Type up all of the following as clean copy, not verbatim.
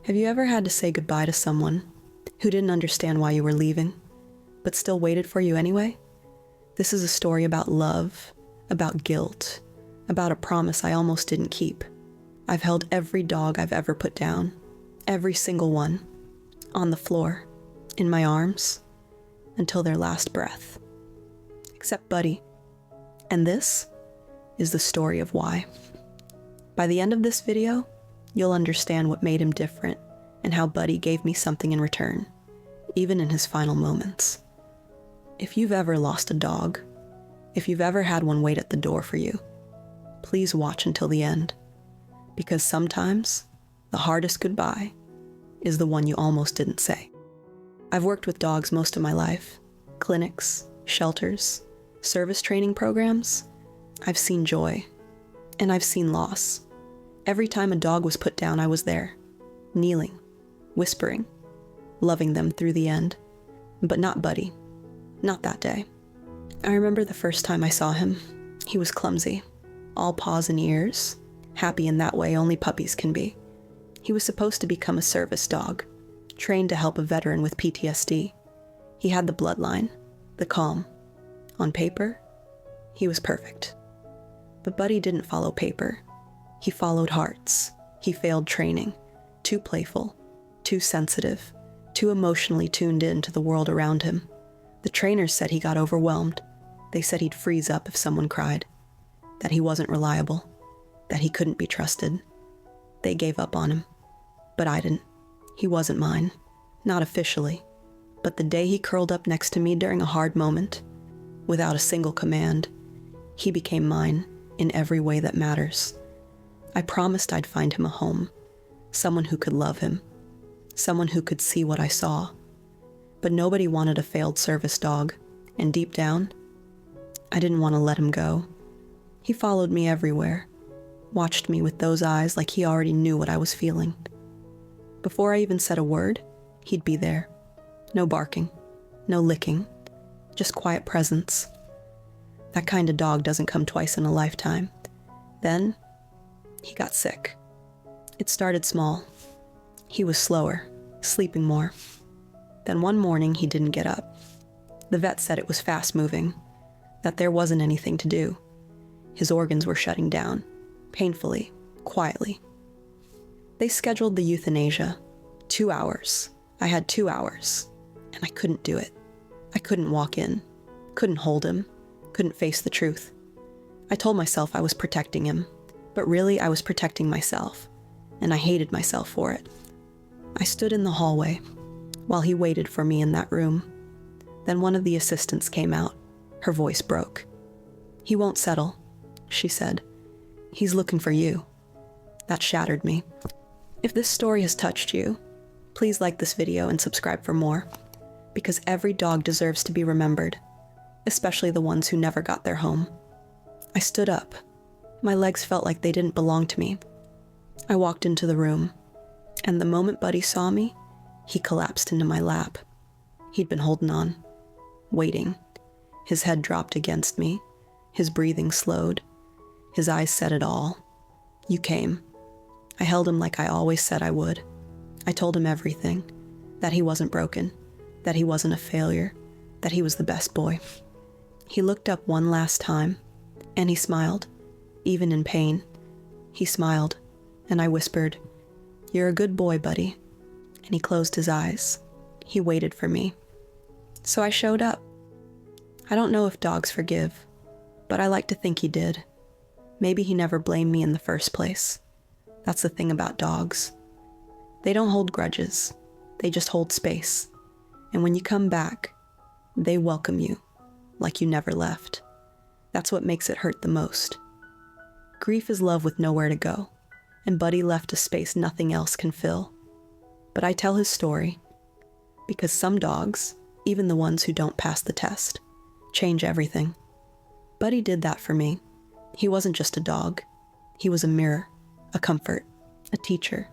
Have you ever had to say goodbye to someone who didn't understand why you were leaving, but still waited for you anyway? This is a story about love, about guilt, about a promise I almost didn't keep. I've held every dog I've ever put down, every single one, on the floor, in my arms, until their last breath. Except Buddy. And this is the story of why. By the end of this video, you'll understand what made him different and how Buddy gave me something in return, even in his final moments. If you've ever lost a dog, if you've ever had one wait at the door for you, please watch until the end, because sometimes the hardest goodbye is the one you almost didn't say. I've worked with dogs most of my life, clinics, shelters, service training programs. I've seen joy, and I've seen loss. Every time a dog was put down, I was there, kneeling, whispering, loving them through the end. But not Buddy. Not that day. I remember the first time I saw him. He was clumsy, all paws and ears, happy in that way only puppies can be. He was supposed to become a service dog, trained to help a veteran with PTSD. He had the bloodline, the calm. On paper, he was perfect. But Buddy didn't follow paper. He followed hearts. He failed training. Too playful, too sensitive, too emotionally tuned in to the world around him. The trainers said he got overwhelmed. They said he'd freeze up if someone cried, that he wasn't reliable, that he couldn't be trusted. They gave up on him. But I didn't. He wasn't mine. Not officially. But the day he curled up next to me during a hard moment, without a single command, he became mine in every way that matters. I promised I'd find him a home, someone who could love him, someone who could see what I saw. But nobody wanted a failed service dog, and deep down, I didn't want to let him go. He followed me everywhere, watched me with those eyes like he already knew what I was feeling. Before I even said a word, he'd be there. No barking, no licking, just quiet presence. That kind of dog doesn't come twice in a lifetime. Then, he got sick. It started small. He was slower, sleeping more. Then one morning, he didn't get up. The vet said it was fast-moving, that there wasn't anything to do. His organs were shutting down, painfully, quietly. They scheduled the euthanasia. 2 hours. I had 2 hours, and I couldn't do it. I couldn't walk in, couldn't hold him, couldn't face the truth. I told myself I was protecting him, but really I was protecting myself, and I hated myself for it. I stood in the hallway while he waited for me in that room. Then one of the assistants came out. Her voice broke. "He won't settle," she said. "He's looking for you." That shattered me. If this story has touched you, please like this video and subscribe for more, because every dog deserves to be remembered, especially the ones who never got their home. I stood up. My legs felt like they didn't belong to me. I walked into the room, and the moment Buddy saw me, he collapsed into my lap. He'd been holding on, waiting. His head dropped against me. His breathing slowed. His eyes said it all. You came. I held him like I always said I would. I told him everything, that he wasn't broken, that he wasn't a failure, that he was the best boy. He looked up one last time, and he smiled, even in pain. He smiled, and I whispered, "You're a good boy, Buddy." And he closed his eyes. He waited for me. So I showed up. I don't know if dogs forgive, but I like to think he did. Maybe he never blamed me in the first place. That's the thing about dogs. They don't hold grudges. They just hold space. And when you come back, they welcome you like you never left. That's what makes it hurt the most. Grief is love with nowhere to go, and Buddy left a space nothing else can fill. But I tell his story because some dogs, even the ones who don't pass the test, change everything. Buddy did that for me. He wasn't just a dog. He was a mirror, a comfort, a teacher.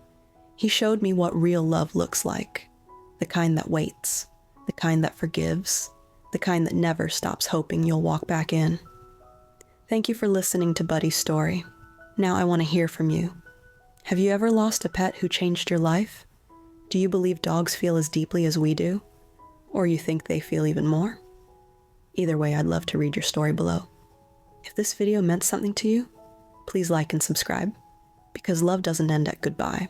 He showed me what real love looks like. The kind that waits, the kind that forgives, the kind that never stops hoping you'll walk back in. Thank you for listening to Buddy's story. Now I want to hear from you. Have you ever lost a pet who changed your life? Do you believe dogs feel as deeply as we do? Or you think they feel even more? Either way, I'd love to read your story below. If this video meant something to you, please like and subscribe, because love doesn't end at goodbye.